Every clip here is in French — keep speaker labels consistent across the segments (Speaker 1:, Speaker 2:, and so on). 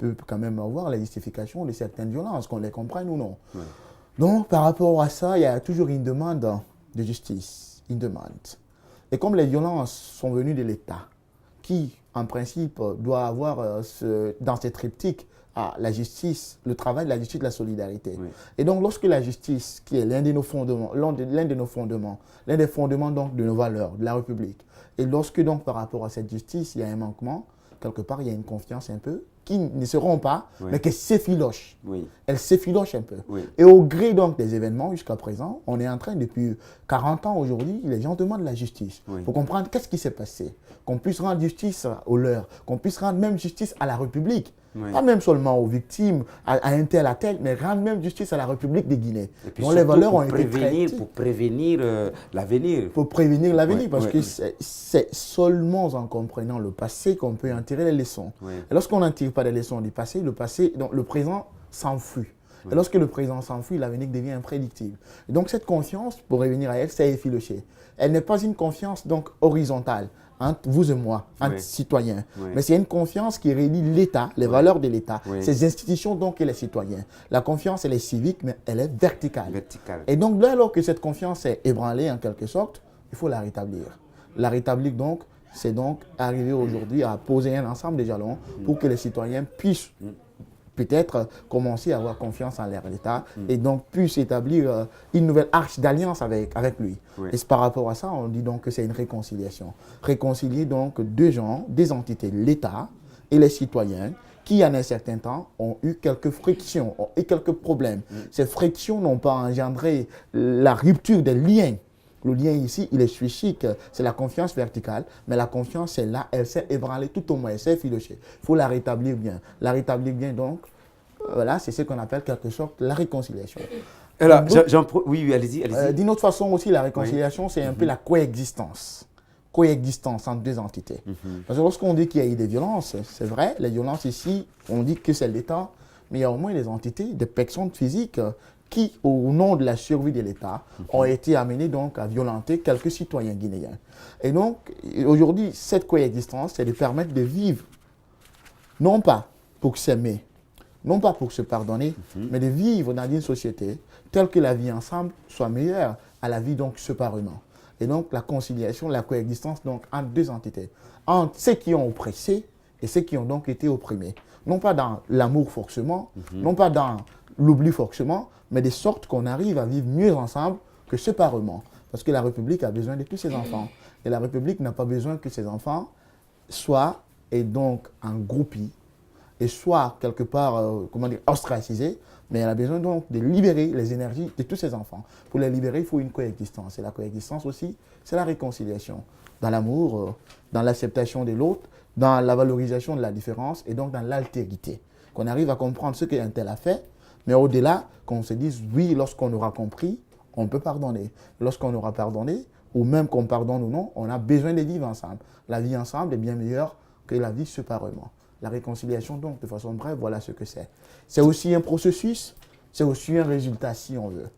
Speaker 1: peut quand même avoir la justification de certaines violences, qu'on les comprenne ou non. Ouais. Donc, par rapport à ça, il y a toujours une demande de justice, une demande. Et comme les violences sont venues de l'État, qui, en principe, doit avoir dans ses triptyques la justice, le travail de la justice, de la solidarité. Oui. Et donc, lorsque la justice, qui est l'un de nos fondements, l'un des fondements donc, de nos valeurs, de la République, et lorsque donc par rapport à cette justice, il y a un manquement, quelque part, il y a une confiance un peu, qui ne se rompt pas, oui. mais qui s'effiloche. Oui. Elle s'effiloche un peu. Oui. Et au gré donc des événements jusqu'à présent, on est en train, depuis 40 ans aujourd'hui, les gens demandent la justice. Il faut comprendre qu'est-ce qui s'est passé, qu'on puisse rendre justice aux leurs, qu'on puisse rendre même justice à la République. Oui. Pas même seulement aux victimes, à un tel, mais rendre même justice à la République de Guinée.
Speaker 2: Et puis dont les valeurs ont été traitées. Pour prévenir l'avenir.
Speaker 1: Pour prévenir l'avenir, parce que c'est seulement en comprenant le passé qu'on peut en tirer les leçons. Oui. Et lorsqu'on n'en tire pas les leçons du passé, donc le présent s'enfuit. Oui. Et lorsque le présent s'enfuit, l'avenir devient imprédictible. Et donc cette confiance, pour revenir à elle, c'est effiloché. Elle n'est pas une confiance donc horizontale entre vous et moi, entre citoyens. Oui. Mais c'est une confiance qui relie l'État, les valeurs de l'État, ses institutions donc et les citoyens. La confiance, elle est civique, mais elle est verticale. Et donc, dès lors que cette confiance est ébranlée en quelque sorte, il faut la rétablir. La rétablir donc, c'est donc arriver aujourd'hui à poser un ensemble de jalons pour que les citoyens puissent peut-être commencer à avoir confiance en l'État et donc puissent établir une nouvelle arche d'alliance avec lui. Oui. Et par rapport à ça, on dit donc que c'est une réconciliation. Réconcilier donc deux gens, des entités, l'État et les citoyens, qui en un certain temps ont eu quelques frictions, ont eu quelques problèmes. Ces frictions n'ont pas engendré la rupture des liens. Le lien ici, il est psychique, c'est la confiance verticale, mais la confiance, c'est là, elle s'est ébranlée tout au moins, elle s'est effilochée. Il faut la rétablir bien. La rétablir bien, donc, voilà, c'est ce qu'on appelle quelque sorte la réconciliation.
Speaker 2: Alors, oui, allez-y.
Speaker 1: D'une autre façon aussi, la réconciliation, c'est un peu la coexistence. Coexistence entre deux entités. Parce que lorsqu'on dit qu'il y a eu des violences, c'est vrai, les violences ici, on dit que c'est l'État, mais il y a au moins des entités, des personnes physiques qui, au nom de la survie de l'État, ont été amenés donc à violenter quelques citoyens guinéens. Et donc, aujourd'hui, cette coexistence, c'est de permettre de vivre, non pas pour s'aimer, non pas pour se pardonner, mais de vivre dans une société telle que la vie ensemble soit meilleure à la vie donc séparément. Et donc, la conciliation, la coexistence donc entre deux entités, entre ceux qui ont oppressé et ceux qui ont donc été opprimés. Non pas dans l'amour forcément, non pas dans l'oubli forcément, mais de sorte qu'on arrive à vivre mieux ensemble que séparément. Parce que la République a besoin de tous ses enfants. Et la République n'a pas besoin que ses enfants soient et donc en groupie et soient quelque part, ostracisés, mais elle a besoin donc de libérer les énergies de tous ses enfants. Pour les libérer, il faut une coexistence. Et la coexistence aussi, c'est la réconciliation. Dans l'amour, dans l'acceptation de l'autre, dans la valorisation de la différence et donc dans l'altérité. Qu'on arrive à comprendre ce qu'un tel a fait, mais au-delà, qu'on se dise, oui, lorsqu'on aura compris, on peut pardonner. Lorsqu'on aura pardonné, ou même qu'on pardonne ou non, on a besoin de vivre ensemble. La vie ensemble est bien meilleure que la vie séparément. La réconciliation, donc, de façon brève, voilà ce que c'est. C'est aussi un processus, c'est aussi un résultat, si on veut.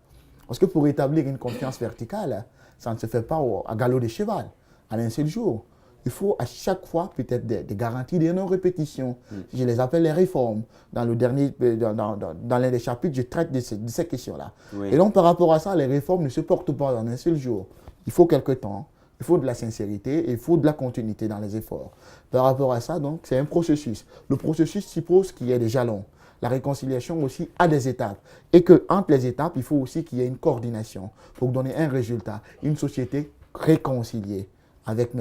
Speaker 1: Parce que pour établir une confiance verticale, ça ne se fait pas à galop de cheval, à un seul jour. Il faut à chaque fois peut-être des garanties de non-répétition. Je les appelle les réformes. Dans l'un des chapitres, je traite de ces questions-là. Oui. Et donc, par rapport à ça, les réformes ne se portent pas en un seul jour. Il faut quelque temps, il faut de la sincérité et il faut de la continuité dans les efforts. Par rapport à ça, donc, c'est un processus. Le processus suppose qu'il y ait des jalons. La réconciliation aussi a des étapes. Et qu'entre les étapes, il faut aussi qu'il y ait une coordination pour donner un résultat. Une société réconciliée avec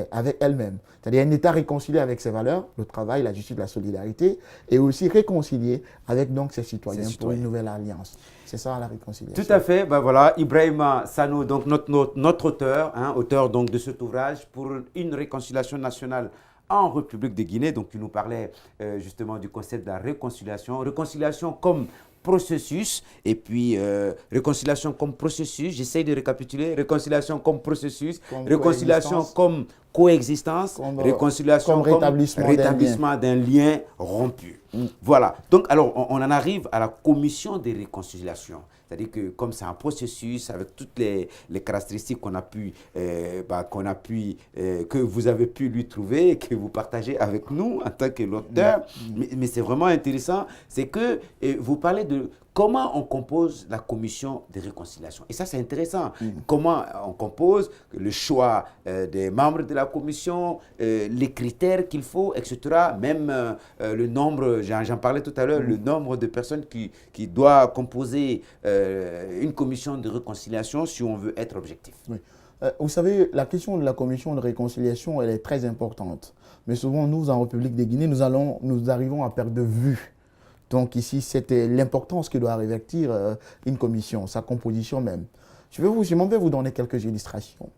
Speaker 1: elle-même. C'est-à-dire un État réconcilié avec ses valeurs, le travail, la justice, la solidarité, et aussi réconcilié avec donc ses citoyens pour une nouvelle alliance. C'est ça la réconciliation.
Speaker 2: Tout à fait. Ben voilà, Ibrahima Sano, donc notre auteur, auteur donc de cet ouvrage pour une réconciliation nationale en République de Guinée. Donc, il nous parlait justement du concept de la réconciliation. Réconciliation comme processus, et puis réconciliation comme processus, j'essaye de récapituler, réconciliation comme processus, réconciiliation comme coexistence, réconciliation
Speaker 1: comme
Speaker 2: rétablissement d'un lien rompu. Voilà. Donc, alors, on en arrive à la commission de réconciliation. C'est-à-dire que comme c'est un processus avec toutes les caractéristiques qu'on a pu, que vous avez pu lui trouver et que vous partagez avec nous en tant que l'auteur. Mais c'est vraiment intéressant, c'est que vous parlez de comment on compose la commission de réconciliation. Et ça, c'est intéressant. Comment on compose, le choix des membres de la commission, les critères qu'il faut, etc. Même le nombre, j'en parlais tout à l'heure, le nombre de personnes qui doivent composer une commission de réconciliation si on veut être objectif.
Speaker 1: Oui. Vous savez, la question de la commission de réconciliation, elle est très importante. Mais souvent, nous, en République de Guinée, nous arrivons à perdre de vue. Donc ici, c'était l'importance que doit revêtir une commission, sa composition même. Je vais vous donner quelques illustrations.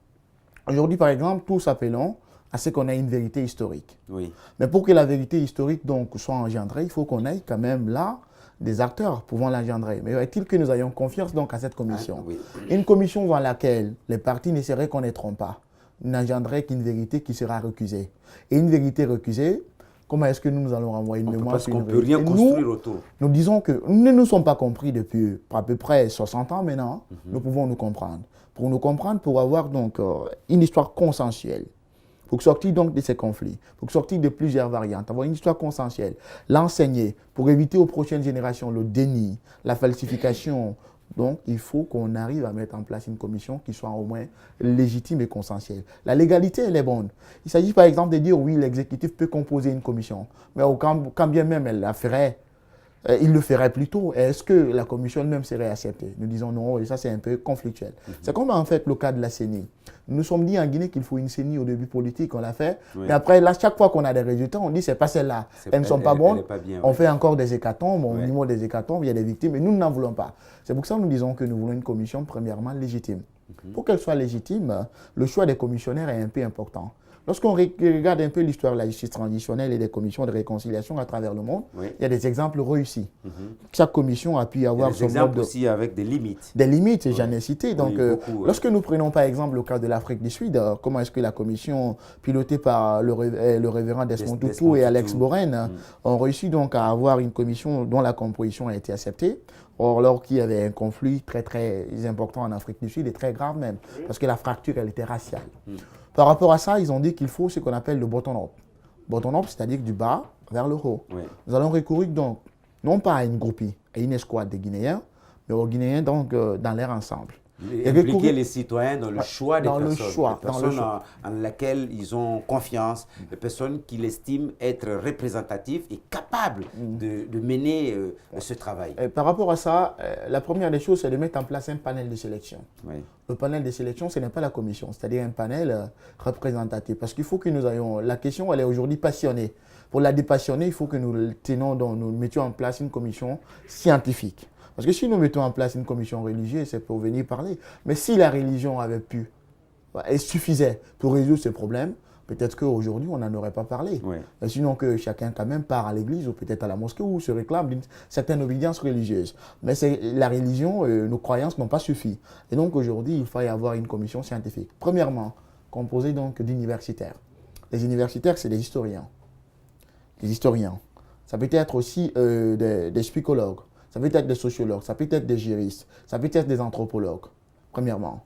Speaker 1: Aujourd'hui, par exemple, tous appelons à ce qu'on ait une vérité historique.
Speaker 2: Oui.
Speaker 1: Mais pour que la vérité historique donc, soit engendrée, il faut qu'on ait quand même là des acteurs pouvant l'engendrer. Mais est-il que nous ayons confiance donc à cette commission?
Speaker 2: Oui.
Speaker 1: Une commission dans laquelle les partis ne se reconnaîtront pas, n'engendrerait qu'une vérité qui sera recusée. Et une vérité recusée, comment est-ce que nous allons renvoyer une mémoire
Speaker 2: parce qu'on ne peut rien construire autour.
Speaker 1: Nous disons que nous ne nous sommes pas compris depuis à peu près 60 ans maintenant. Nous pouvons nous comprendre. Pour nous comprendre, pour avoir donc une histoire consensuelle. Pour sortir donc de ces conflits, pour sortir de plusieurs variantes, avoir une histoire consensuelle, l'enseigner, pour éviter aux prochaines générations le déni, la falsification. Donc, il faut qu'on arrive à mettre en place une commission qui soit au moins légitime et consensuelle. La légalité, elle est bonne. Il s'agit par exemple de dire, oui, l'exécutif peut composer une commission, mais quand bien même elle la ferait, il le ferait plus tôt. Est-ce que la commission elle-même serait acceptée? Nous disons non, et ça c'est un peu conflictuel. C'est comme en fait le cas de la CENI. Nous nous sommes dit en Guinée qu'il faut une CENI au début politique, on l'a fait. Oui. Mais après, là, chaque fois qu'on a des résultats, on dit c'est pas celle-là. Elles ne sont pas bonnes. On fait encore des hécatombes, au niveau des hécatombes, il y a des victimes, et nous n'en voulons pas. C'est pour ça que nous disons que nous voulons une commission premièrement légitime. Pour qu'elle soit légitime, le choix des commissionnaires est un peu important. Lorsqu'on regarde un peu l'histoire de la justice transitionnelle et des commissions de réconciliation à travers le monde, il y a des exemples réussis. Chaque commission a pu avoir
Speaker 2: son mode aussi avec des limites.
Speaker 1: Des limites, j'en ai cité. Donc, lorsque nous prenons par exemple le cas de l'Afrique du Sud, comment est-ce que la commission pilotée par le révérend Desmond Tutu et Alex Boren ont réussi donc à avoir une commission dont la composition a été acceptée. Or, alors qu'il y avait un conflit très très important en Afrique du Sud et très grave même, parce que la fracture elle était raciale. Par rapport à ça, ils ont dit qu'il faut ce qu'on appelle le bottom-up. Bottom-up, c'est-à-dire du bas vers le haut. Oui. Nous allons recourir donc, non pas à une groupie, à une escouade de Guinéens, mais aux Guinéens donc dans leur ensemble.
Speaker 2: Et impliquer les citoyens dans le choix des personnes en lesquelles ils ont confiance, les personnes qu'ils estiment être représentatives et capables de mener ce travail.
Speaker 1: Et par rapport à ça, la première des choses, c'est de mettre en place un panel de sélection. Oui. Le panel de sélection, ce n'est pas la commission, c'est-à-dire un panel représentatif. Parce qu'il faut que nous ayons... La question, elle est aujourd'hui passionnée. Pour la dépassionner, il faut que nous mettions en place une commission scientifique. Parce que si nous mettons en place une commission religieuse, c'est pour venir parler. Mais si la religion avait pu et suffisait pour résoudre ces problèmes, peut-être qu'aujourd'hui, on n'en aurait pas parlé. Oui. Sinon que chacun quand même part à l'église ou peut-être à la mosquée ou se réclame d'une certaine obédience religieuse. Mais la religion, nos croyances n'ont pas suffi. Et donc aujourd'hui, il faut y avoir une commission scientifique. Premièrement, composée donc d'universitaires. Les universitaires, c'est des historiens. Des historiens. Ça peut être aussi des psychologues. Ça peut être des sociologues, ça peut être des juristes, ça peut être des anthropologues, premièrement.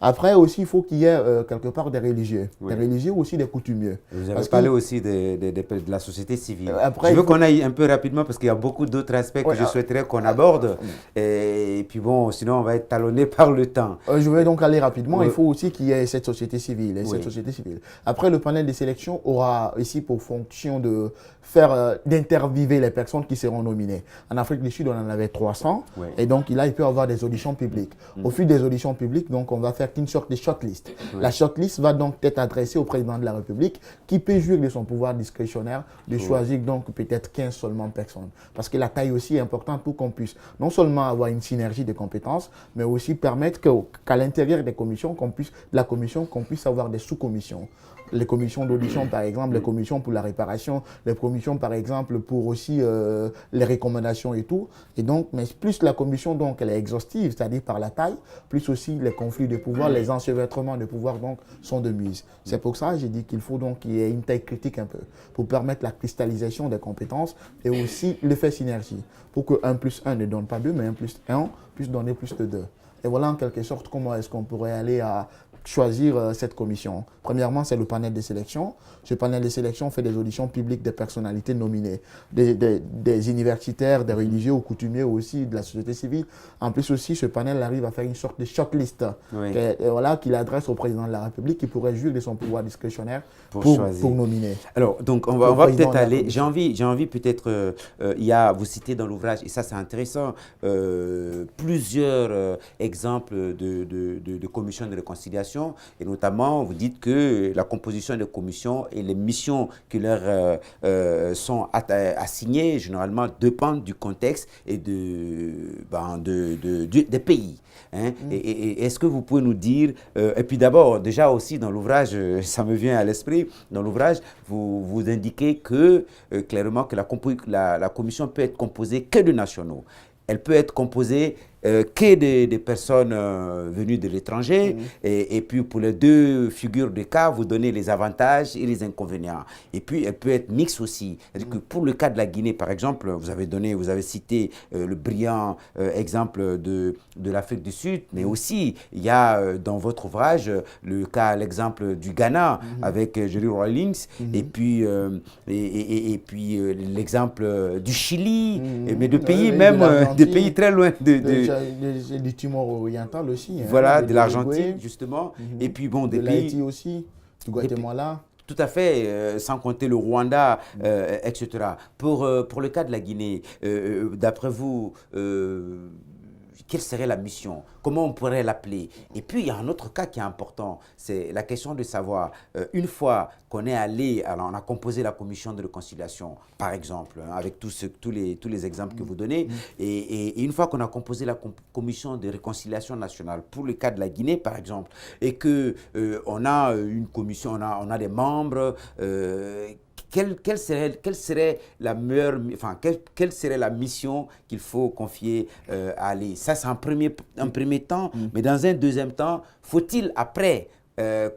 Speaker 1: Après aussi, il faut qu'il y ait quelque part des religieux. Oui. Des religieux ou aussi des coutumiers.
Speaker 2: Vous avez parlé aussi de la société civile. Après, je veux qu'on aille un peu rapidement parce qu'il y a beaucoup d'autres aspects que je souhaiterais qu'on aborde. Et puis bon, sinon on va être talonné par le temps.
Speaker 1: Je vais donc aller rapidement. Il faut aussi qu'il y ait cette société civile. Après, le panel de sélection aura ici pour fonction de faire d'interviewer les personnes qui seront nominées. En Afrique du Sud, on en avait 300. Oui. Et donc là, il peut y avoir des auditions publiques. Au fil des auditions publiques, donc on va faire une sorte de shortlist. Oui. La shortlist va donc être adressée au président de la République qui peut jouir de son pouvoir discrétionnaire de choisir donc peut-être 15 seulement personnes. Parce que la taille aussi est importante pour qu'on puisse non seulement avoir une synergie de compétences, mais aussi permettre qu'à l'intérieur des commissions, qu'on puisse avoir des sous-commissions. Les commissions d'audition, par exemple, les commissions pour la réparation, les commissions, par exemple, pour aussi les recommandations et tout. Et donc, mais plus la commission, donc, elle est exhaustive, c'est-à-dire par la taille, plus aussi les conflits de pouvoir pouvoir, les enchevêtrements de pouvoir donc sont de mise. C'est pour ça que j'ai dit qu'il faut donc qu'il y ait une taille critique un peu pour permettre la cristallisation des compétences et aussi l'effet synergie pour que 1 plus 1 ne donne pas 2 mais 1 plus 1 puisse donner plus que 2. Et voilà en quelque sorte comment est-ce qu'on pourrait aller à choisir cette commission. Premièrement, c'est le panel de sélection. Ce panel de sélection fait des auditions publiques des personnalités nominées, des universitaires, des religieux ou coutumiers aussi, de la société civile. En plus aussi, ce panel arrive à faire une sorte de shortlist voilà, qu'il adresse au président de la République qui pourrait jouir de son pouvoir discrétionnaire pour nominer.
Speaker 2: Alors, donc, on va peut-être aller, j'ai envie peut-être, vous citez dans l'ouvrage, et ça c'est intéressant, plusieurs exemples de commissions de réconciliation. Et notamment, vous dites que la composition des commissions et les missions qui leur sont assignées, généralement, dépendent du contexte et des pays. Hein. Et est-ce que vous pouvez nous dire, et puis d'abord, déjà aussi dans l'ouvrage, ça me vient à l'esprit, dans l'ouvrage, vous indiquez que, clairement, que la commission peut être composée que de nationaux. Elle peut être composée que des personnes venues de l'étranger. Et puis, pour les deux figures de cas, vous donnez les avantages et les inconvénients. Et puis, elle peut être mixte aussi. C'est-à-dire que pour le cas de la Guinée, par exemple, vous avez cité le brillant exemple de l'Afrique du Sud, mais aussi, il y a dans votre ouvrage l'exemple du Ghana avec Jerry Rawlings, et puis l'exemple du Chili, mais de pays des pays très loin
Speaker 1: du Timor oriental aussi.
Speaker 2: Voilà, de l'Argentine, justement. Et puis, bon, des pays...
Speaker 1: l'Haïti aussi, du Guatemala.
Speaker 2: Tout à fait, sans compter le Rwanda, etc. Pour le cas de la Guinée, d'après vous, quelle serait la mission? Comment on pourrait l'appeler? Et puis, il y a un autre cas qui est important, c'est la question de savoir, une fois qu'on est allé, alors on a composé la commission de réconciliation, par exemple, hein, avec tous les exemples que vous donnez, et une fois qu'on a composé la commission de réconciliation nationale, pour le cas de la Guinée, par exemple, et qu'on a une commission, on a des membres, quelle serait la meilleure, enfin, quelle serait la mission qu'il faut confier à Ali? Ça, c'est un premier temps, mais dans un deuxième temps, faut-il après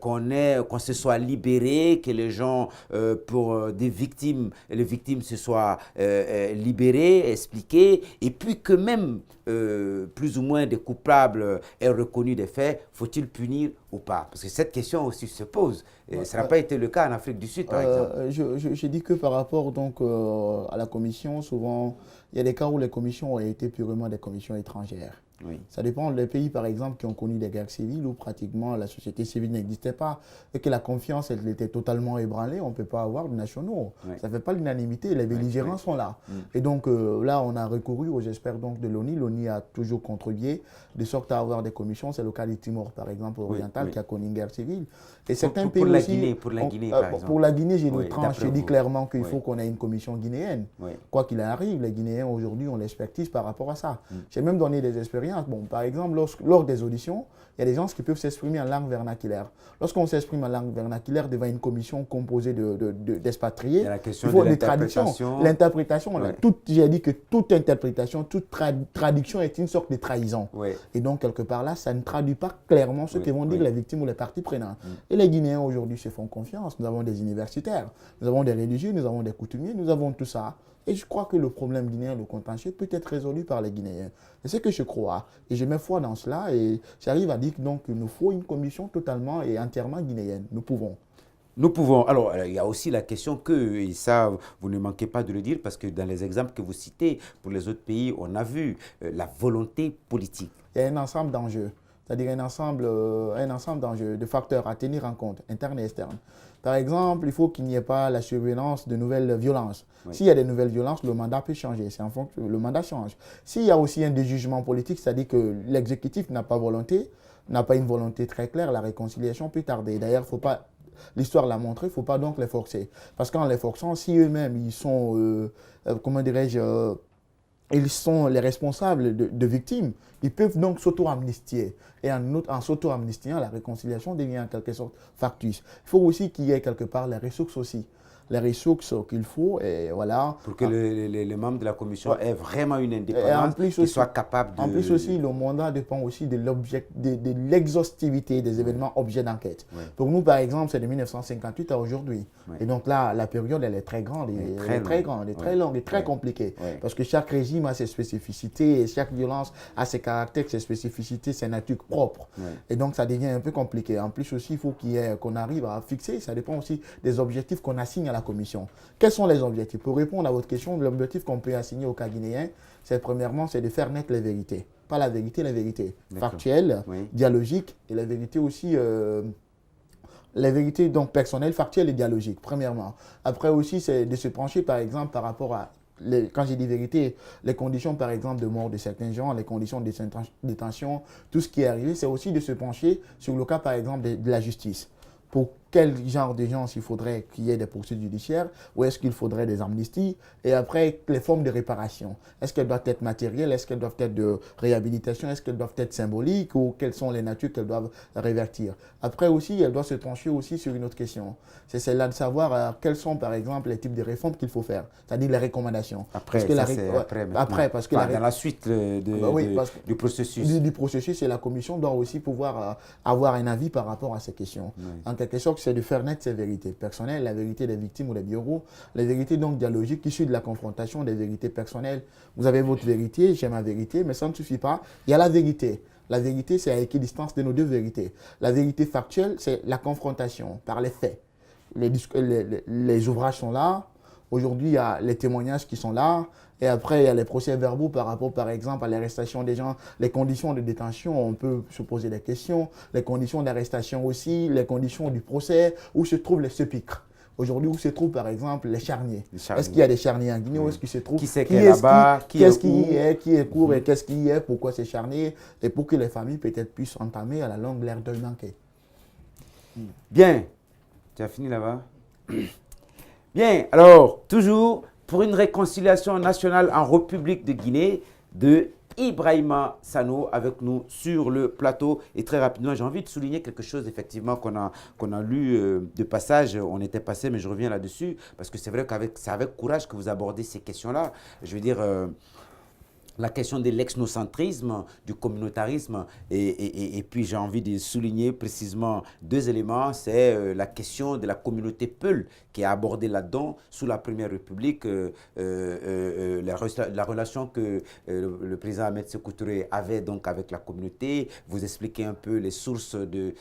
Speaker 2: qu'on se soit libéré, que les gens, pour les victimes se soient libérées, expliquées, et puis que même plus ou moins des coupables aient reconnu des faits, faut-il punir ou pas? Parce que cette question aussi se pose. Ça n'a pas été le cas en Afrique du Sud, par exemple.
Speaker 1: Je dis que par rapport donc, à la commission, souvent, il y a des cas où les commissions ont été purement des commissions étrangères.
Speaker 2: Oui. Ça
Speaker 1: dépend des pays, par exemple, qui ont connu des guerres civiles où pratiquement la société civile n'existait pas et que la confiance elle était totalement ébranlée. On ne peut pas avoir de nationaux. Oui. Ça ne fait pas l'unanimité. Les belligérants sont là. Et donc là, on a recouru aux experts donc, de l'ONU. L'ONU a toujours contribué de sorte à avoir des commissions. C'est le cas du Timor, par exemple, oriental, qui a connu une guerre civile. Et certains pays
Speaker 2: la
Speaker 1: aussi,
Speaker 2: Guinée, pour la Guinée, par exemple.
Speaker 1: Pour la Guinée, j'ai une tranche. Je dis clairement qu'il faut qu'on ait une commission guinéenne. Quoi qu'il arrive, les Guinéens aujourd'hui ont l'expertise par rapport à ça. J'ai même donné des expériences. Bon, par exemple, lors des auditions, il y a des gens qui peuvent s'exprimer en langue vernaculaire. Lorsqu'on s'exprime en langue vernaculaire devant une commission composée d'expatriés, il faut des traductions. L'interprétation, j'ai dit que toute interprétation, toute traduction est une sorte de trahison. Et donc, quelque part là, ça ne traduit pas clairement ce que vont dire les victimes ou les parties prenantes. Et les Guinéens aujourd'hui se font confiance. Nous avons des universitaires, nous avons des religieux, nous avons des coutumiers, nous avons tout ça. Et je crois que le problème guinéen, le contentieux, peut être résolu par les Guinéens. C'est ce que je crois. Et je mets foi dans cela. Et j'arrive à dire qu'il nous faut une commission totalement et entièrement guinéenne. Nous pouvons.
Speaker 2: Nous pouvons. Alors, il y a aussi la question que, et ça, vous ne manquez pas de le dire, parce que dans les exemples que vous citez, pour les autres pays, on a vu la volonté politique.
Speaker 1: Il y a un ensemble d'enjeux. C'est-à-dire un ensemble d'enjeux, de facteurs à tenir en compte, internes et externes. Par exemple, il faut qu'il n'y ait pas la survenance de nouvelles violences. S'il y a des nouvelles violences, le mandat peut changer. C'est en fonction, le mandat change. S'il y a aussi un déjugement politique, c'est-à-dire que l'exécutif n'a pas une volonté très claire, la réconciliation peut tarder. D'ailleurs, faut pas, l'histoire l'a montré, il ne faut pas donc les forcer. Parce qu'en les forçant, si eux-mêmes, ils sont, comment dirais-je, ils sont les responsables de victimes, ils peuvent donc s'auto-amnistier. Et en s'auto-amnistiant, la réconciliation devient en quelque sorte factice. Il faut aussi qu'il y ait quelque part les ressources aussi. les ressources qu'il faut. Et voilà.
Speaker 2: Pour que les membres de la commission aient vraiment une
Speaker 1: Et
Speaker 2: indépendance, qu'ils soient capables de...
Speaker 1: En plus aussi, le mandat dépend aussi de l'exhaustivité des événements objets d'enquête.
Speaker 2: Ouais.
Speaker 1: Pour nous, par exemple, c'est de 1958 à aujourd'hui.
Speaker 2: Ouais.
Speaker 1: Et donc là, la période, elle est très grande, elle est très longue et très compliquée.
Speaker 2: Ouais.
Speaker 1: Parce que chaque régime a ses spécificités et chaque violence a ses caractères, ses spécificités, ses natures propres.
Speaker 2: Ouais.
Speaker 1: Et donc, ça devient un peu compliqué. En plus aussi, il faut qu'on arrive à fixer, ça dépend aussi des objectifs qu'on assigne à la commission. Quels sont les objectifs? Pour répondre à votre question, l'objectif qu'on peut assigner au cas guinéen, c'est premièrement, c'est de faire naître les vérités. Pas la vérité, les vérités factuelles,
Speaker 2: oui.
Speaker 1: dialogiques et les vérités aussi... les vérités donc personnelles, factuelles et dialogiques, premièrement. Après aussi, c'est de se pencher, par exemple, par rapport à, quand j'ai dit vérité, les conditions, par exemple, de mort de certains gens, les conditions de détention, tout ce qui est arrivé, c'est aussi de se pencher sur le cas, par exemple, de la justice. Pour quel genre de gens il faudrait qu'il y ait des poursuites judiciaires ou est-ce qu'il faudrait des amnisties? Et après, les formes de réparation. Est-ce qu'elles doivent être matérielles? Est-ce qu'elles doivent être de réhabilitation? Est-ce qu'elles doivent être symboliques? Ou quelles sont les natures qu'elles doivent révertir? Après aussi, elle doit se pencher aussi sur une autre question. C'est celle-là de savoir quels sont, par exemple, les types de réformes qu'il faut faire. C'est-à-dire les recommandations.
Speaker 2: Après, parce que dans la suite du processus.
Speaker 1: Du processus, et la commission doit aussi pouvoir avoir un avis par rapport à ces questions. Oui. En quelque sorte, c'est de faire naître ces vérités personnelles, la vérité des victimes ou des bureaux, les vérités donc dialogiques issues de la confrontation des vérités personnelles. Vous avez votre vérité, j'ai ma vérité, mais ça ne suffit pas. Il y a la vérité. La vérité, c'est à équidistance de nos deux vérités. La vérité factuelle, c'est la confrontation par les faits. Les ouvrages sont là. Aujourd'hui, il y a les témoignages qui sont là. Et après, il y a les procès-verbaux par rapport, par exemple, à l'arrestation des gens, les conditions de détention, on peut se poser des questions, les conditions d'arrestation aussi, les conditions du procès, où se trouvent les sépulcres. Aujourd'hui, où se trouvent, par exemple, les charniers. Est-ce qu'il y a des charniers en Guinée? Où est-ce qu'ils se trouvent?
Speaker 2: Qui c'est qui est là-bas?
Speaker 1: Qu'est-ce qui y est? Qui est court et qu'est-ce qui y est? Pourquoi ces charniers? Et pour que les familles, peut-être, puissent entamer à la longue leur deuil manqué.
Speaker 2: Bien. Tu as fini là-bas? Bien. Alors, toujours pour une réconciliation nationale en République de Guinée de Ibrahima Sano avec nous sur le plateau. Et très rapidement, j'ai envie de souligner quelque chose effectivement qu'on a lu de passage. On était passé, mais je reviens là-dessus parce que c'est vrai c'est avec courage que vous abordez ces questions-là. Je veux dire... la question de l'exnocentrisme, du communautarisme, et puis j'ai envie de souligner précisément deux éléments. C'est la question de la communauté Peul qui est abordée là-dedans sous la Première République, la relation que le président Ahmed Sékou Touré avait donc avec la communauté. Vous expliquez un peu les sources de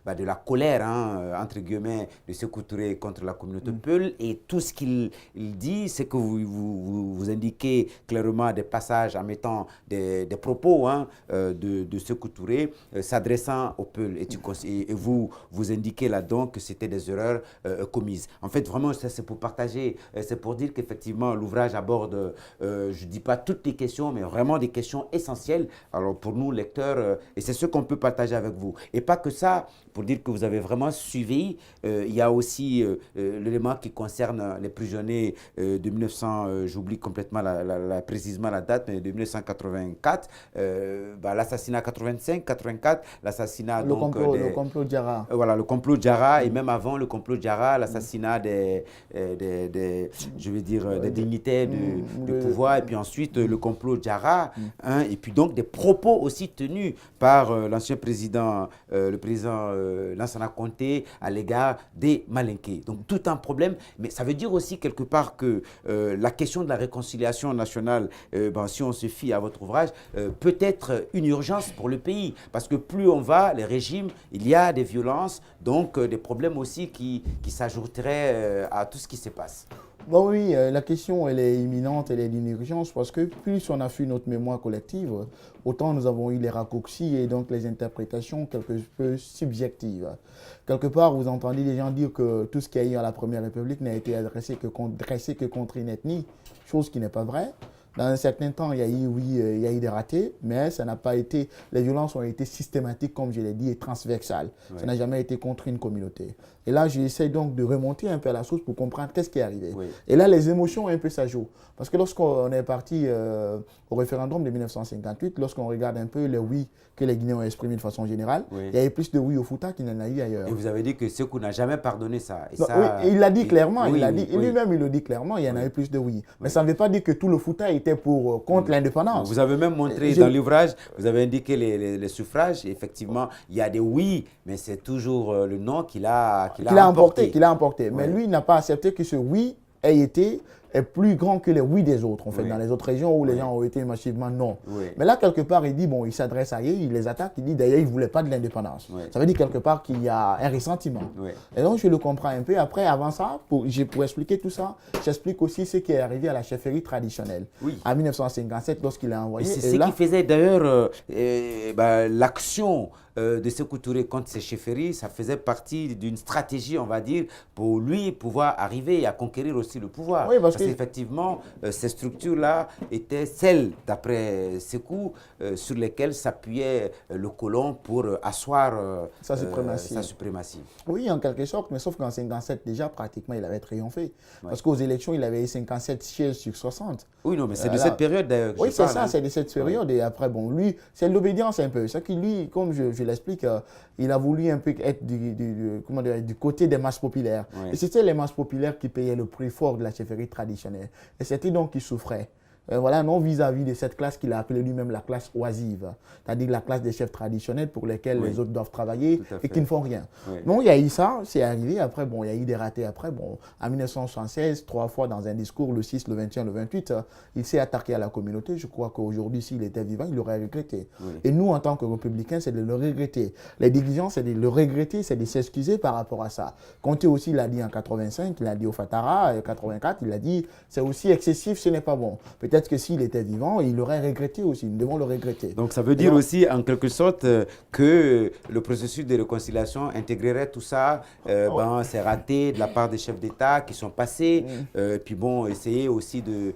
Speaker 2: la colère, hein, entre guillemets, de Sékou Touré contre la communauté Peul, et tout ce qu'il dit, c'est que vous indiquez clairement des passages en mettant des propos de Sékou Touré s'adressant au Peul. Et vous indiquez là-dedans que c'était des erreurs commises. En fait, vraiment, c'est pour partager, c'est pour dire qu'effectivement, l'ouvrage aborde, je ne dis pas toutes les questions, mais vraiment des questions essentielles. Alors pour nous, lecteurs, et c'est ce qu'on peut partager avec vous. Et pas que ça, pour dire que vous avez vraiment suivi, il y a aussi l'élément qui concerne les prisonniers de 1900, j'oublie complètement précisément la date, mais de 1984, l'assassinat 85, 84, l'assassinat
Speaker 1: le complot Diarra.
Speaker 2: Voilà, le complot Diarra, et même avant le complot Diarra, l'assassinat des dignitaires du pouvoir, et puis ensuite le complot Diarra, et puis donc des propos aussi tenus par l'ancien président, le président Lansana Conté à l'égard des Malinqués. Donc tout un problème, mais ça veut dire aussi quelque part que la question de la réconciliation nationale, si on se fie à votre ouvrage, peut être une urgence pour le pays, parce que plus on va, les régimes, il y a des violences, donc des problèmes aussi qui s'ajouteraient à tout ce qui se passe.
Speaker 1: Bon oui, la question elle est imminente, elle est d'une urgence parce que plus on a fait notre mémoire collective, autant nous avons eu les raccourcis et donc les interprétations quelque peu subjectives. Quelque part, vous entendez les gens dire que tout ce qui a eu à la Première République n'a été dressé que contre une ethnie, chose qui n'est pas vraie. Dans un certain temps, il y a eu, oui, il y a eu des ratés, mais ça n'a pas été, les violences ont été systématiques, comme je l'ai dit, et transversales.
Speaker 2: Ouais.
Speaker 1: Ça n'a jamais été contre une communauté. Et là, j'essaie donc de remonter un peu à la source pour comprendre qu'est-ce qui est arrivé.
Speaker 2: Oui.
Speaker 1: Et là, les émotions, un peu, ça joue. Parce que lorsqu'on est parti au référendum de 1958, lorsqu'on regarde un peu les oui que les Guinéens ont exprimés de façon générale,
Speaker 2: Oui.
Speaker 1: il y avait plus de oui au Fouta qu'il n'y en a eu ailleurs.
Speaker 2: Et vous avez dit que Sékou n'a jamais pardonné ça. Et
Speaker 1: Non,
Speaker 2: ça
Speaker 1: oui, il l'a dit clairement,
Speaker 2: oui,
Speaker 1: il l'a dit,
Speaker 2: oui.
Speaker 1: lui-même il le dit clairement, il y en a eu plus de oui. Mais ça ne veut pas dire que tout le Fouta était contre l'indépendance.
Speaker 2: Vous avez même montré dans l'ouvrage, vous avez indiqué les suffrages. Effectivement, il y a des oui, mais c'est toujours le non qu'il a emporté.
Speaker 1: Qu'il a emporté. Mais lui, il n'a pas accepté que ce oui ait été est plus grand que les oui des autres, en fait, dans les autres régions où les gens ont été massivement non.
Speaker 2: Oui.
Speaker 1: Mais là, quelque part, il dit, bon, il s'adresse à eux, il les attaque, il dit, d'ailleurs, il ne voulait pas de l'indépendance.
Speaker 2: Oui.
Speaker 1: Ça veut dire quelque part qu'il y a un ressentiment.
Speaker 2: Oui.
Speaker 1: Et donc, je le comprends un peu. Après, avant ça, pour expliquer tout ça, j'explique aussi ce qui est arrivé à la chefferie traditionnelle.
Speaker 2: Oui.
Speaker 1: En 1957, lorsqu'il a envoyé.
Speaker 2: Et c'est ce qui faisait d'ailleurs l'action de Sékou Touré contre ses chefferies, ça faisait partie d'une stratégie, on va dire, pour lui pouvoir arriver à conquérir aussi le pouvoir.
Speaker 1: Oui,
Speaker 2: parce qu'effectivement, ces structures-là étaient celles, d'après Sékou, sur lesquelles s'appuyait le colon pour asseoir
Speaker 1: sa suprématie. Oui, en quelque sorte, mais sauf qu'en 57, déjà, pratiquement, il avait triomphé. Ouais. Parce qu'aux élections, il avait eu 57 sièges sur 60.
Speaker 2: Oui, non, mais c'est de cette période d'ailleurs.
Speaker 1: Oui, c'est ça, c'est de cette période. Et après, bon, lui, c'est l'obédience un peu. C'est que lui, comme je l'explique, il a voulu un peu être du côté des masses populaires. Oui. Et c'était les masses populaires qui payaient le prix fort de la chefferie traditionnelle. Et c'était donc qui souffraient. Voilà, non vis-à-vis de cette classe qu'il a appelée lui-même la classe oisive, c'est-à-dire la classe des chefs traditionnels pour lesquels les autres doivent travailler et qui ne font rien. Donc il y a eu ça, c'est arrivé, après bon, il y a eu des ratés après, bon, en 1976, 3 fois dans un discours, le 6, le 21, le 28, il s'est attaqué à la communauté. Je crois qu'aujourd'hui, s'il était vivant, il l'aurait regretté. Et nous, en tant que républicains, c'est de le regretter. Les dirigeants, c'est de le regretter, c'est de s'excuser par rapport à ça. Conté aussi, il l'a dit en 85, il l'a dit au Fatara, en 84, il a dit, c'est aussi excessif, ce n'est pas bon. Peut-être que s'il était vivant, il l'aurait regretté aussi. Nous devons le regretter.
Speaker 2: Donc ça veut dire aussi, en quelque sorte, que le processus de réconciliation intégrerait tout ça, c'est raté de la part des chefs d'État qui sont passés, puis bon, essayer aussi de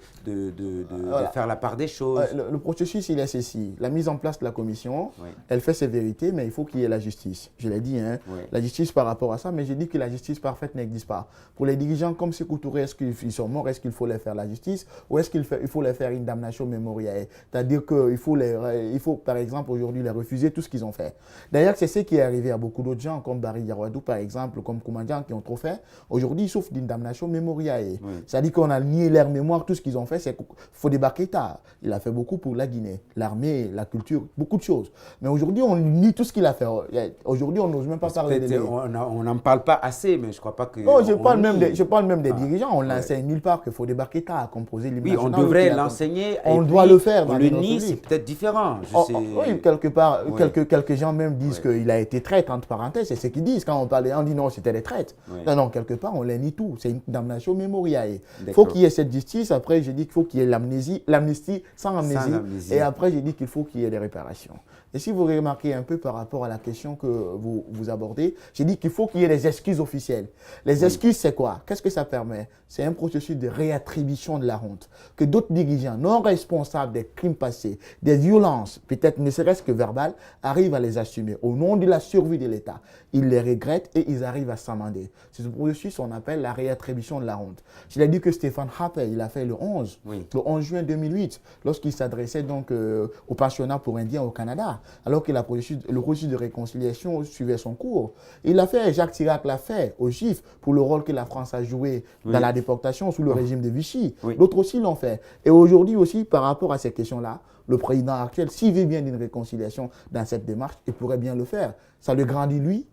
Speaker 2: faire la part des choses.
Speaker 1: Le processus, il est ceci. La mise en place de la commission, elle fait ses vérités, mais il faut qu'il y ait la justice. Je l'ai dit, hein, la justice par rapport à ça, mais j'ai dit que la justice parfaite n'existe pas. Pour les dirigeants comme Sékou Touré, est-ce qu'ils sont morts, est-ce qu'il faut les faire la justice, ou est-ce qu'il faut les faire une damnation mémorielle? C'est-à-dire qu'il faut, par exemple, aujourd'hui, les refuser tout ce qu'ils ont fait. D'ailleurs, c'est ce qui est arrivé à beaucoup d'autres gens, comme Barry Yawadou, par exemple, comme Koumandian, qui ont trop fait. Aujourd'hui, ils souffrent d'une damnation mémorielle. C'est-à-dire qu'on a nié leur mémoire, tout ce qu'ils ont fait, c'est Fodéba Keïta. Il a fait beaucoup pour la Guinée, l'armée, la culture, beaucoup de choses. Mais aujourd'hui, on nie tout ce qu'il a fait. Aujourd'hui, on n'ose même pas parler de lui.
Speaker 2: On n'en parle pas assez, mais je ne crois pas que...
Speaker 1: Non, je parle même des dirigeants. On l'enseigne nulle part que Fodéba Keïta a composé l'hymne national.
Speaker 2: Oui, on devrait l'enseigner.
Speaker 1: On doit le faire.
Speaker 2: On le nie, c'est peut-être différent.
Speaker 1: Oui, quelque part, quelques gens même disent qu'il a été traître, entre parenthèses. C'est ce qu'ils disent. Quand on dit non, c'était des traîtres. Non, quelque part, on les nie tout. C'est une damnation mémorielle. Il faut qu'il y ait cette justice. Après, j'ai dit qu'il faut qu'il y ait l'amnistie sans amnésie. Et après, j'ai dit qu'il faut qu'il y ait des réparations. Et si vous remarquez un peu par rapport à la question que vous abordez, j'ai dit qu'il faut qu'il y ait des excuses officielles. Les excuses, c'est quoi? Qu'est-ce que ça permet? C'est un processus de réattribution de la honte. Que d'autres dirigeants non responsables des crimes passés, des violences, peut-être ne serait-ce que verbales, arrivent à les assumer au nom de la survie de l'État. Ils les regrettent et ils arrivent à s'amender. C'est ce processus qu'on appelle la réattribution de la honte. Je l'ai dit que Stéphane Harper, il a fait le 11 juin 2008, lorsqu'il s'adressait donc au pensionnat pour Indiens au Canada, alors que le processus de réconciliation suivait son cours. Il a fait, Jacques Chirac l'a fait aux Juifs pour le rôle que la France a joué dans la déportation sous le régime de Vichy. D'autres aussi l'ont fait. Et aujourd'hui aussi, par rapport à ces questions-là, le président actuel, s'il veut bien d'une réconciliation dans cette démarche, il pourrait bien le faire. Ça le grandit lui,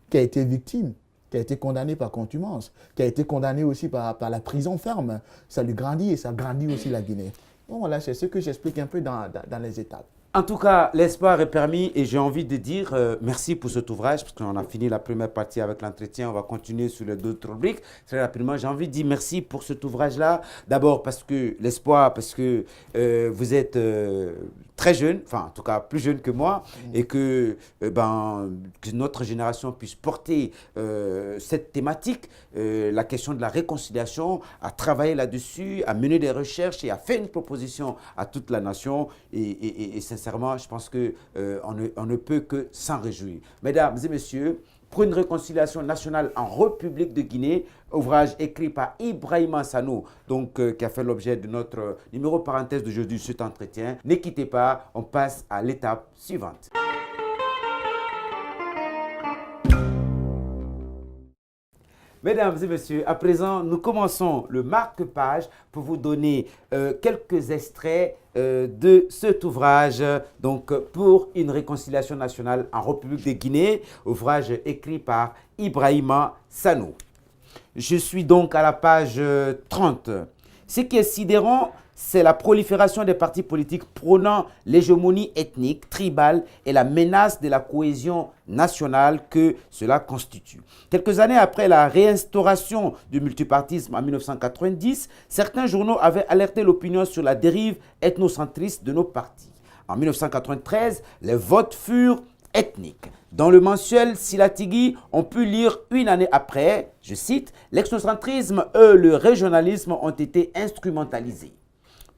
Speaker 1: qui a été victime, qui a été condamné par contumace, qui a été condamné aussi par la prison ferme. Ça lui grandit et ça grandit aussi la Guinée. Bon, voilà, c'est ce que j'explique un peu dans les étapes.
Speaker 2: En tout cas, l'espoir est permis et j'ai envie de dire merci pour cet ouvrage parce qu'on a fini la première partie avec l'entretien. On va continuer sur les d'autres rubriques. Très rapidement, j'ai envie de dire merci pour cet ouvrage-là. D'abord parce que l'espoir, parce que vous êtes très jeune, enfin en tout cas plus jeune que moi, et que notre génération puisse porter cette thématique, la question de la réconciliation, à travailler là-dessus, à mener des recherches et à faire une proposition à toute la nation. Et sincèrement, je pense qu'on ne peut que s'en réjouir. Mesdames et messieurs, pour une réconciliation nationale en République de Guinée, ouvrage écrit par Ibrahima Sanou, donc qui a fait l'objet de notre numéro parenthèse d'aujourd'hui, cet entretien. Ne quittez pas, on passe à l'étape suivante. Mesdames et messieurs, à présent, nous commençons le marque-page pour vous donner quelques extraits de cet ouvrage, donc pour une réconciliation nationale en République de Guinée, ouvrage écrit par Ibrahima Sanou. Je suis donc à la page 30. Ce qui est sidérant, c'est la prolifération des partis politiques prônant l'hégémonie ethnique, tribale et la menace de la cohésion nationale que cela constitue. Quelques années après la réinstauration du multipartisme en 1990, certains journaux avaient alerté l'opinion sur la dérive ethnocentriste de nos partis. En 1993, les votes furent ethniques. Dans le mensuel Silatigui, on peut lire une année après, je cite, « L'exnocentrisme et le régionalisme ont été instrumentalisés.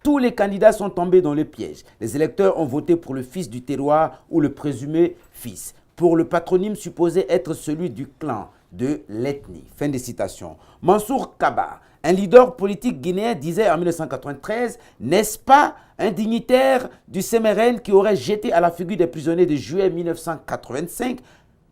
Speaker 2: Tous les candidats sont tombés dans le piège. Les électeurs ont voté pour le fils du terroir ou le présumé fils, pour le patronyme supposé être celui du clan, de l'ethnie. » Fin de citation. Mansour Kaba, un leader politique guinéen, disait en 1993, « N'est-ce pas un dignitaire du CMRN qui aurait jeté à la figure des prisonniers de juillet 1985 ?»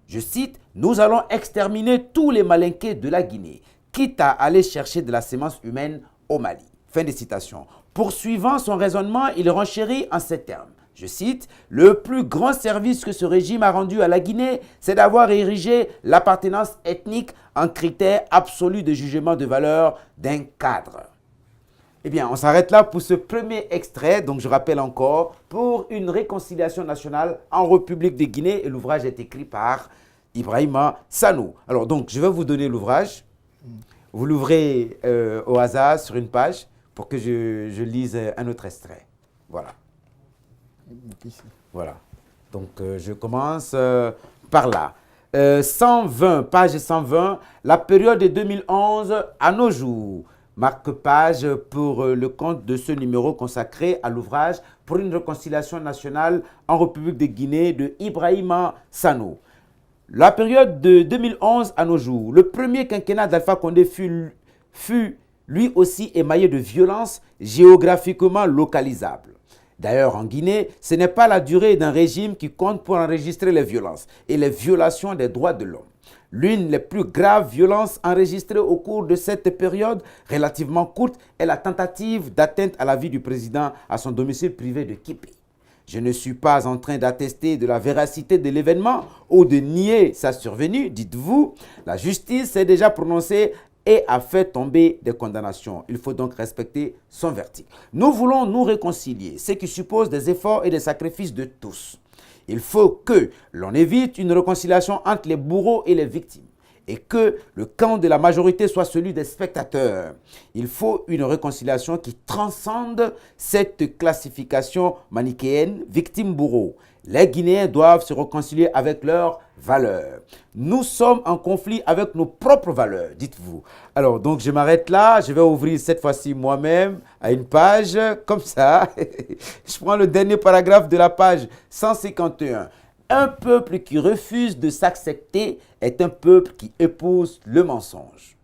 Speaker 2: Je cite, « Nous allons exterminer tous les malinqués de la Guinée, quitte à aller chercher de la sémence humaine au Mali. » Fin de citation. Poursuivant son raisonnement, il renchérit en ces termes. Je cite, « Le plus grand service que ce régime a rendu à la Guinée, c'est d'avoir érigé l'appartenance ethnique en critère absolu de jugement de valeur d'un cadre. » Eh bien, on s'arrête là pour ce premier extrait. Donc, je rappelle encore, pour une réconciliation nationale en République de Guinée, et l'ouvrage est écrit par Ibrahima Sanou. Alors, donc, je vais vous donner l'ouvrage. Vous l'ouvrez au hasard sur une page pour que je lise un autre extrait. Voilà. Voilà. Donc, je commence par là. 120, page 120, la période de 2011 à nos jours. Marque-page pour le compte de ce numéro consacré à l'ouvrage pour une réconciliation nationale en République de Guinée de Ibrahima Sanou. La période de 2011 à nos jours, le premier quinquennat d'Alpha Condé fut lui aussi émaillé de violences géographiquement localisables. D'ailleurs, en Guinée, ce n'est pas la durée d'un régime qui compte pour enregistrer les violences et les violations des droits de l'homme. L'une des plus graves violences enregistrées au cours de cette période relativement courte est la tentative d'atteinte à la vie du président à son domicile privé de Kipé. Je ne suis pas en train d'attester de la véracité de l'événement ou de nier sa survenue, dites-vous. La justice s'est déjà prononcée et a fait tomber des condamnations. Il faut donc respecter son verdict. Nous voulons nous réconcilier, ce qui suppose des efforts et des sacrifices de tous. Il faut que l'on évite une réconciliation entre les bourreaux et les victimes et que le camp de la majorité soit celui des spectateurs. Il faut une réconciliation qui transcende cette classification manichéenne victime-bourreau. Les Guinéens doivent se réconcilier avec leurs valeurs. Nous sommes en conflit avec nos propres valeurs, dites-vous. Alors, donc, je m'arrête là. Je vais ouvrir cette fois-ci moi-même à une page comme ça. Je prends le dernier paragraphe de la page 151. Un peuple qui refuse de s'accepter est un peuple qui épouse le mensonge.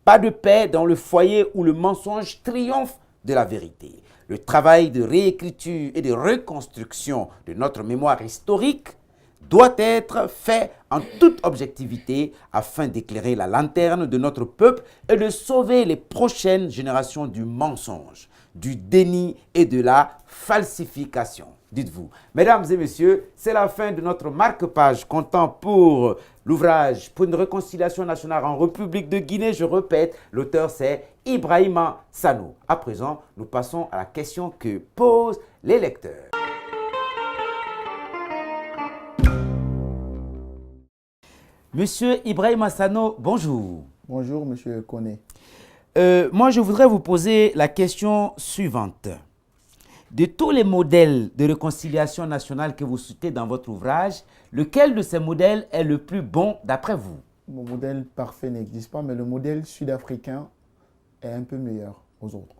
Speaker 2: Pas de paix dans le foyer où le mensonge triomphe de la vérité. Le travail de réécriture et de reconstruction de notre mémoire historique doit être fait en toute objectivité afin d'éclairer la lanterne de notre peuple et de sauver les prochaines générations du mensonge, du déni et de la falsification. Dites-vous. Mesdames et messieurs, c'est la fin de notre marque-page comptant pour l'ouvrage pour une réconciliation nationale en République de Guinée. Je répète, l'auteur c'est Ibrahima Sanou. À présent, nous passons à la question que posent les lecteurs. Monsieur Ibrahima Sano, bonjour.
Speaker 1: Bonjour, Monsieur Koné.
Speaker 2: Moi, je voudrais vous poser la question suivante. De tous les modèles de réconciliation nationale que vous citez dans votre ouvrage, lequel de ces modèles est le plus bon d'après vous?
Speaker 1: Mon modèle parfait n'existe pas, mais le modèle sud-africain est un peu meilleur aux autres.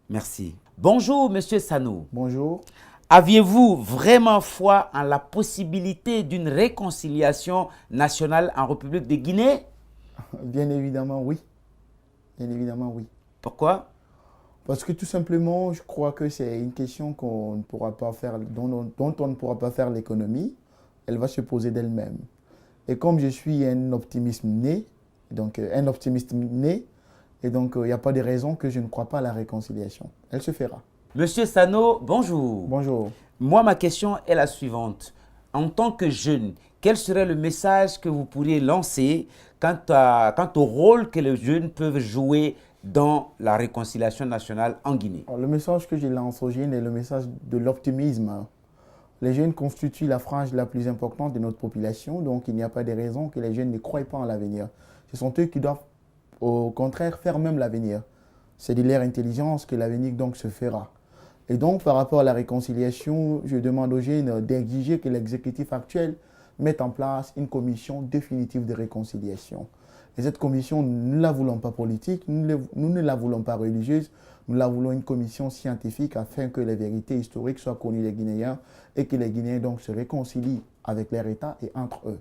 Speaker 2: Merci. Bonjour, Monsieur Sano.
Speaker 1: Bonjour.
Speaker 2: Aviez-vous vraiment foi en la possibilité d'une réconciliation nationale en République de Guinée?
Speaker 1: Bien évidemment, oui. Bien évidemment, oui.
Speaker 2: Pourquoi?
Speaker 1: Parce que tout simplement, je crois que c'est une question qu'on ne pourra pas faire, dont on ne pourra pas faire l'économie. Elle va se poser d'elle-même. Et comme je suis un optimiste né, et donc il n'y a pas de raison que je ne crois pas à la réconciliation. Elle se fera.
Speaker 2: Monsieur Sano, bonjour.
Speaker 1: Bonjour.
Speaker 2: Moi, ma question est la suivante. En tant que jeune, quel serait le message que vous pourriez lancer quant au rôle que les jeunes peuvent jouer dans la réconciliation nationale en Guinée?
Speaker 1: Alors, le message que je lance aux jeunes est le message de l'optimisme. Les jeunes constituent la frange la plus importante de notre population, donc il n'y a pas de raison que les jeunes ne croient pas en l'avenir. Ce sont eux qui doivent, au contraire, faire même l'avenir. C'est de leur intelligence que l'avenir donc se fera. Et donc, par rapport à la réconciliation, je demande aux jeunes d'exiger que l'exécutif actuel mette en place une commission définitive de réconciliation. Et cette commission, nous ne la voulons pas politique, nous ne la voulons pas religieuse, nous la voulons une commission scientifique afin que les vérités historiques soient connues des Guinéens et que les Guinéens donc se réconcilient avec leur État et entre eux.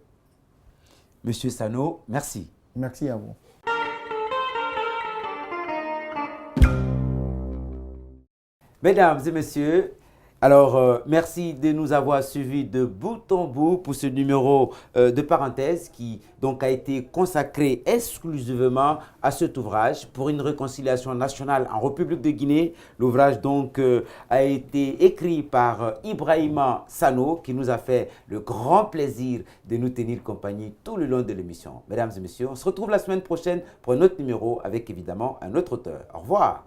Speaker 2: Monsieur Sano, merci.
Speaker 1: Merci à vous.
Speaker 2: Mesdames et messieurs, alors merci de nous avoir suivis de bout en bout pour ce numéro de parenthèse qui donc a été consacré exclusivement à cet ouvrage pour une réconciliation nationale en République de Guinée. L'ouvrage donc a été écrit par Ibrahima Sano qui nous a fait le grand plaisir de nous tenir compagnie tout le long de l'émission. Mesdames et messieurs, on se retrouve la semaine prochaine pour un autre numéro avec évidemment un autre auteur. Au revoir.